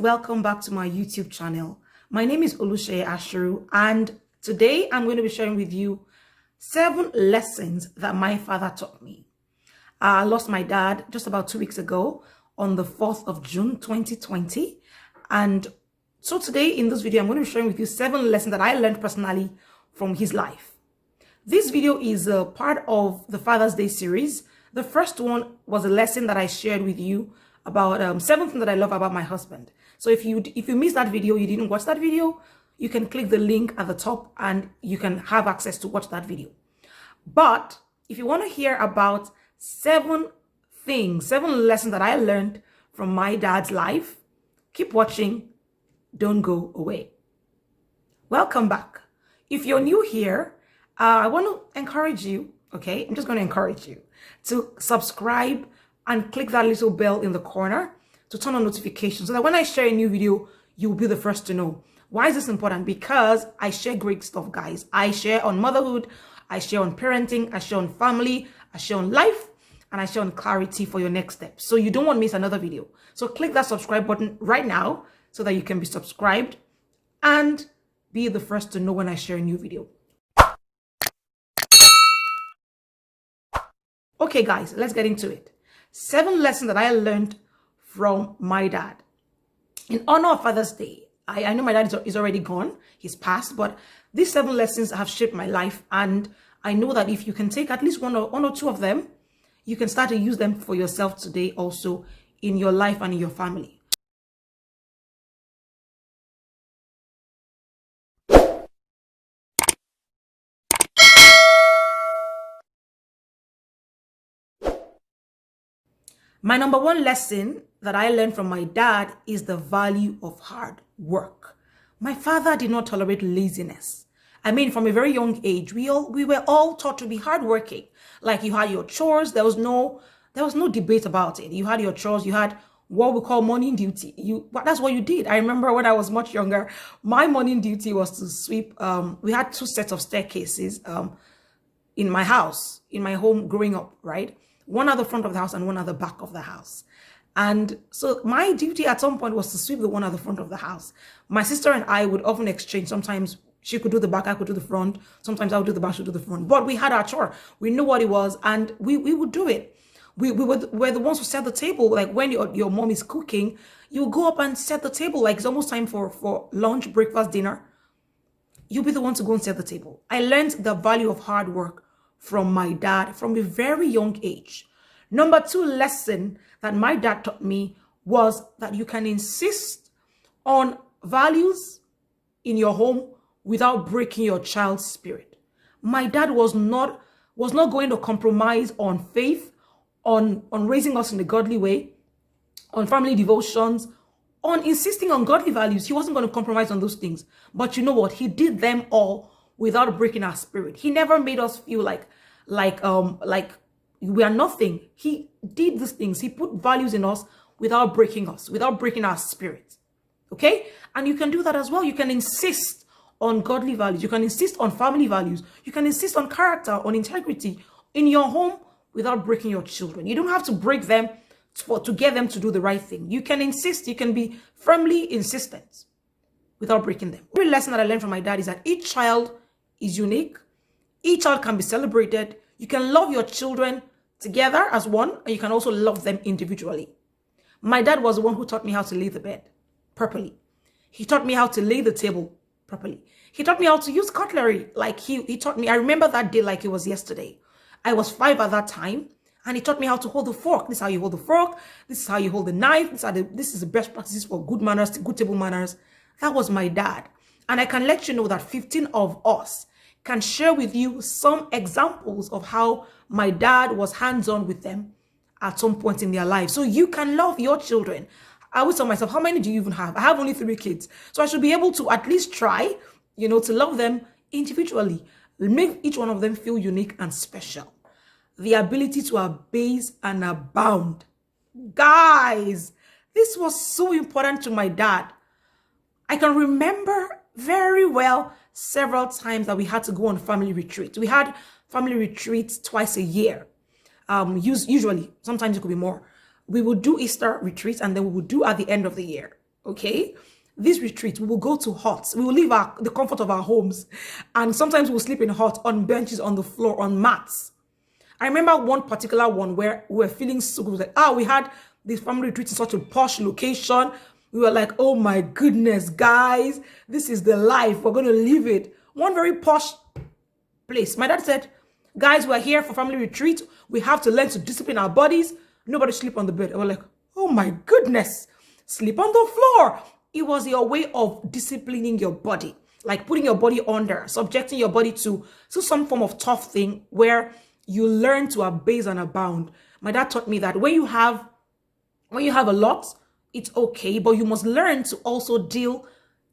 welcome back to my YouTube channel. My name is Olusheye Ashiru, and today I'm going to be sharing with you 7 lessons that my father taught me. I lost my dad just about 2 weeks ago on the 4th of June 2020, and so today in this video I'm going to be sharing with you 7 lessons that I learned personally from his life. This video is a part of the Father's Day series. The first one was a lesson that I shared with you about 7 things that I love about my husband. So if you missed that video, you didn't watch that video, you can click the link at the top and you can have access to watch that video. But if you want to hear about 7 lessons that I learned from my dad's life, keep watching. Don't go away. Welcome back. If you're new here, I want to encourage you, okay? I'm just going to encourage you to subscribe and click that little bell in the corner to turn on notifications so that when I share a new video, you'll be the first to know. Why is this important? Because I share great stuff, guys. I share on motherhood, I share on parenting, I share on family, I share on life, and I share on clarity for your next step. So you don't want to miss another video. So click that subscribe button right now so that you can be subscribed and be the first to know when I share a new video. Okay, guys, let's get into it. 7 lessons that I learned from my dad. In honor of Father's Day, I know my dad is already gone, he's passed, but these 7 lessons have shaped my life, and I know that if you can take at least one or 2 of them, you can start to use them for yourself today also in your life and in your family. My number 1 lesson that I learned from my dad is the value of hard work. My father did not tolerate laziness. I mean, from a very young age, we were all taught to be hardworking. Like, you had your chores, there was no debate about it. You had your chores, you had what we call morning duty. That's what you did. I remember when I was much younger, my morning duty was to sweep. We had 2 sets of staircases in my house, in my home growing up, right? One at the front of the house and one at the back of the house. And so my duty at some point was to sweep the one at the front of the house. My sister and I would often exchange. Sometimes she could do the back, I could do the front. Sometimes I would do the back, she would do the front. But we had our chore. We knew what it was, and we would do it. We were the ones who set the table. Like, when your mom is cooking, you go up and set the table. Like, it's almost time for lunch, breakfast, dinner. You'll be the one to go and set the table. I learned the value of hard work from my dad from a very young age. Number 2 lesson that my dad taught me was that you can insist on values in your home without breaking your child's spirit. My dad was not going to compromise on faith, on raising us in a godly way, on family devotions, on insisting on godly values. He wasn't going to compromise on those things. But you know what? He did them all without breaking our spirit. He never made us feel like we are nothing. He did these things. He put values in us without breaking us, without breaking our spirit. Okay? And you can do that as well. You can insist on godly values. You can insist on family values. You can insist on character, on integrity in your home without breaking your children. You don't have to break them to get them to do the right thing. You can insist. You can be firmly insistent without breaking them. Every lesson that I learned from my dad is that each child is unique. Each child can be celebrated. You can love your children together as one, and you can also love them individually. My dad was the one who taught me how to lay the bed properly. He taught me how to lay the table properly. He taught me how to use cutlery. Like, he taught me, I remember that day like it was yesterday. I was 5 at that time, and he taught me how to hold the fork. This is how you hold the fork. This is how you hold the knife. This is the best practices for good manners, good table manners. That was my dad. And I can let you know that 15 of us can share with you some examples of how my dad was hands-on with them at some point in their life. So you can love your children. I always tell myself, how many do you even have? I have only 3 kids. So I should be able to at least try, to love them individually. Make each one of them feel unique and special. The ability to abase and abound. Guys, this was so important to my dad. I can remember very well several times that we had to go on family retreats. We had family retreats twice a year. Usually, sometimes it could be more. We would do Easter retreats, and then we would do at the end of the year. Okay, this retreat, we will go to huts. We will leave the comfort of our homes, and sometimes we'll sleep in huts, on benches, on the floor, on mats. I remember one particular one where we were feeling so good. Like, we had this family retreat in such a posh location. We were like, oh my goodness, guys, this is the life. We're going to live it. One very posh place. My dad said, guys, we're here for family retreat. We have to learn to discipline our bodies. Nobody sleep on the bed. I was like, oh my goodness, sleep on the floor. It was your way of disciplining your body, like putting your body under, subjecting your body to some form of tough thing where you learn to abase and abound. My dad taught me that when you have a lot, it's okay, but you must learn to also deal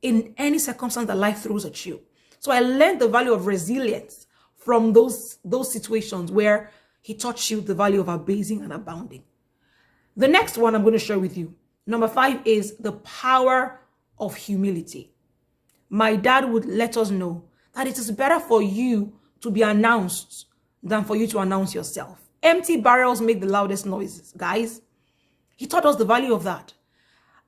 in any circumstance that life throws at you. So I learned the value of resilience from those situations where he taught you the value of abasing and abounding. The next one I'm going to share with you, number 5, is the power of humility. My dad would let us know that it is better for you to be announced than for you to announce yourself. Empty barrels make the loudest noises, guys. He taught us the value of that.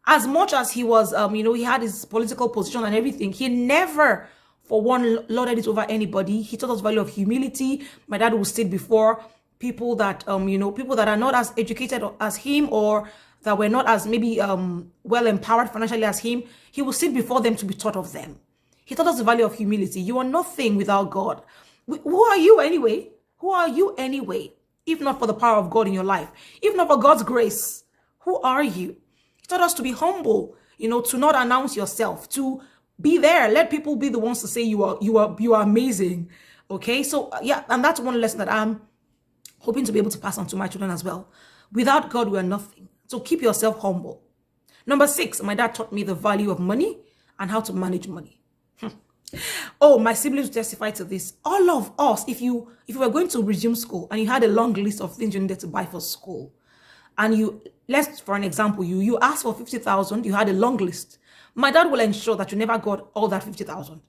As much as he was, he had his political position and everything, he never, for one, lorded it over anybody. He taught us the value of humility. My dad would sit before people that, people that are not as educated as him, or that were not as maybe well empowered financially as him. He would sit before them to be taught of them. He taught us the value of humility. You are nothing without God. Who are you anyway? Who are you anyway? If not for the power of God in your life, if not for God's grace, who are you? He taught us to be humble, to not announce yourself, to be there. Let people be the ones to say you are amazing. Okay, so yeah, and that's one lesson that I'm hoping to be able to pass on to my children as well. Without God, we are nothing. So keep yourself humble. Number 6, my dad taught me the value of money and how to manage money. Oh, my siblings testify to this. All of us, if you were going to resume school and you had a long list of things you needed to buy for school, and for an example, you asked for 50,000, you had a long list. My dad will ensure that you never got all that 50,000.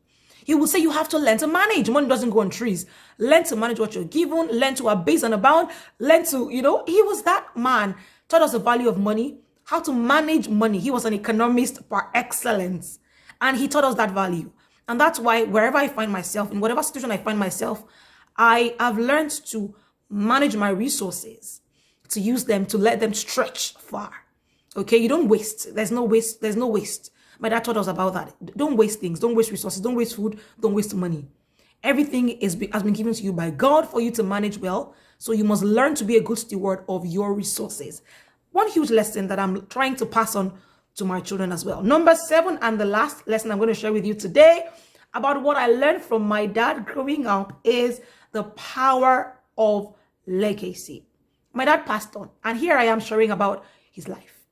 He will say you have to learn to manage. Money doesn't go on trees. Learn to manage what you're given. Learn to abase and abound. Learn to, he was that man. Taught us the value of money, how to manage money. He was an economist par excellence. And he taught us that value. And that's why wherever I find myself, in whatever situation I find myself, I have learned to manage my resources, to use them, to let them stretch far. Okay, you don't waste. There's no waste. There's no waste. My dad taught us about that. Don't waste things. Don't waste resources. Don't waste food. Don't waste money. Everything has been given to you by God for you to manage well. So you must learn to be a good steward of your resources. One huge lesson that I'm trying to pass on to my children as well. Number 7, and the last lesson I'm going to share with you today about what I learned from my dad growing up, is the power of legacy. My dad passed on, and here I am sharing about his life.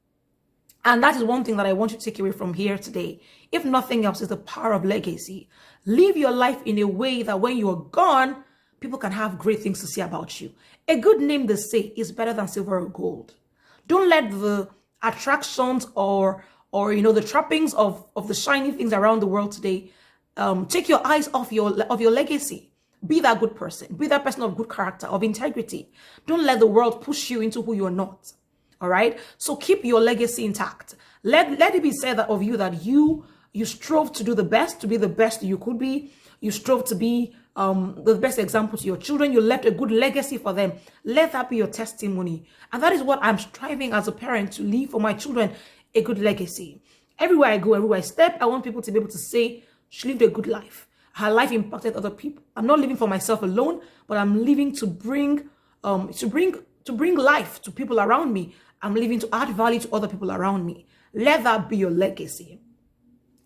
And that is one thing that I want you to take away from here today. If nothing else, is the power of legacy. Live your life in a way that when you are gone, people can have great things to say about you. A good name, they say, is better than silver or gold. Don't let the attractions or the trappings of the shiny things around the world today take your eyes off your legacy. Be that good person. Be that person of good character, of integrity. Don't let the world push you into who you are not. All right. So keep your legacy intact. Let it be said that of you that you strove to do the best, to be the best you could be. You strove to be the best example to your children. You left a good legacy for them. Let that be your testimony. And that is what I'm striving as a parent to leave for my children, a good legacy. Everywhere I go, everywhere I step, I want people to be able to say, she lived a good life. Her life impacted other people. I'm not living for myself alone, but I'm living to bring life to people around me. I'm living to add value to other people around me. Let that be your legacy.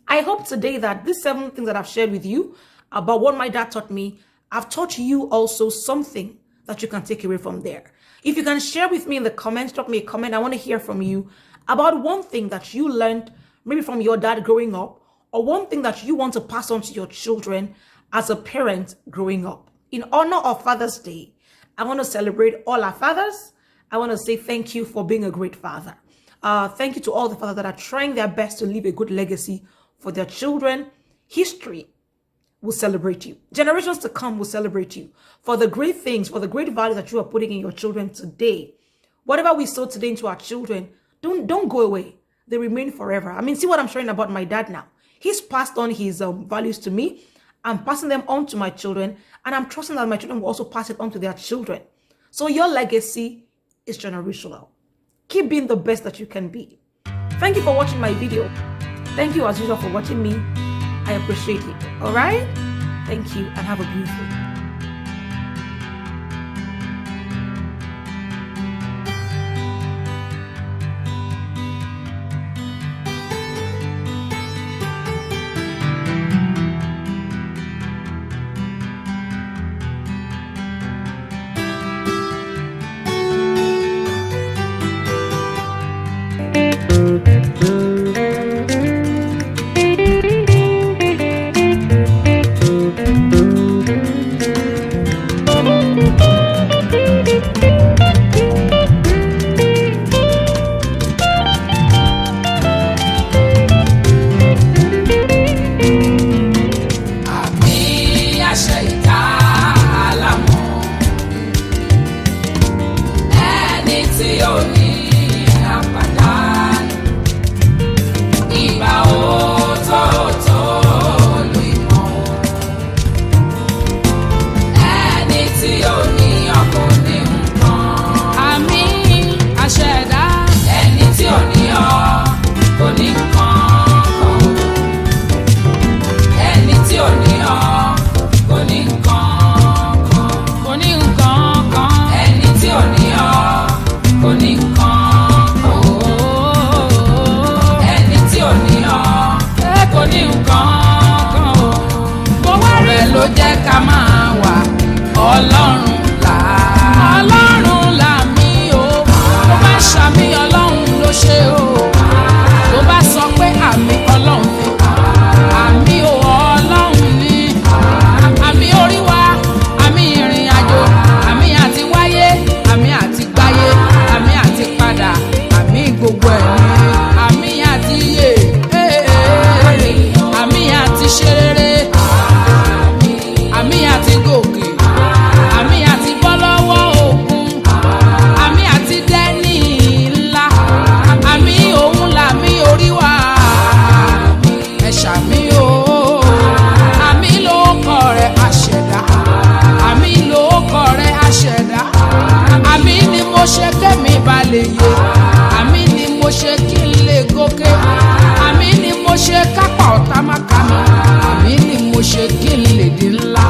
I hope today that these 7 things that I've shared with you about what my dad taught me, I've taught you also something that you can take away from there. If you can share with me in the comments, drop me a comment. I want to hear from you about one thing that you learned maybe from your dad growing up, or one thing that you want to pass on to your children as a parent growing up. In honor of Father's Day, I want to celebrate all our fathers. I want to say thank you for being a great father. Thank you to all the fathers that are trying their best to leave a good legacy for their children. History will celebrate you. Generations to come will celebrate you for the great things, for the great value that you are putting in your children today. Whatever we sow today into our children, don't go away. they remain forever. I mean, see what I'm sharing about my dad now. He's passed on his values to me. I'm passing them on to my children, and I'm trusting that my children will also pass it on to their children. So your legacy is generational. Keep being the best that you can be. Thank you for watching my video. Thank you as usual for watching me. I appreciate it. All right? Thank you, and have a beautiful day. Ló jẹ́ ká máa wà Ọlọ́run là mí o, tó bá ṣàmì Ọlọ́run ló ṣe o, tó bá sọ pé àmì Ọlọ́run ni àmì o Ọlọ́run ni, àmì orí wa, àmì ìrìn àjò, àmì àti wáyé, àmì àti gbáyé, àmì àti padà, àmì gbogbo ẹ̀ ni, àmì àti yè, àmì àti ṣe rere. Àmì àti gòkè, àmì àti bọ́ lọ́wọ́ òkun, àmì àti dẹ́ni ńlá, àmì òun làmì orí wa, ẹ ṣàmì o. Àmì lórúkọ rẹ̀ aṣẹ̀dá, àmì lórúkọ rẹ̀ aṣẹ̀dá, àmì ni mo ṣe kémi balẹ̀ yé, àmì ni mo ṣe kí n lè gòkè, àmì ni mo ṣe kápá ọ̀tá má ká mi, àmì ni mo ṣe kí n lè di ńlá.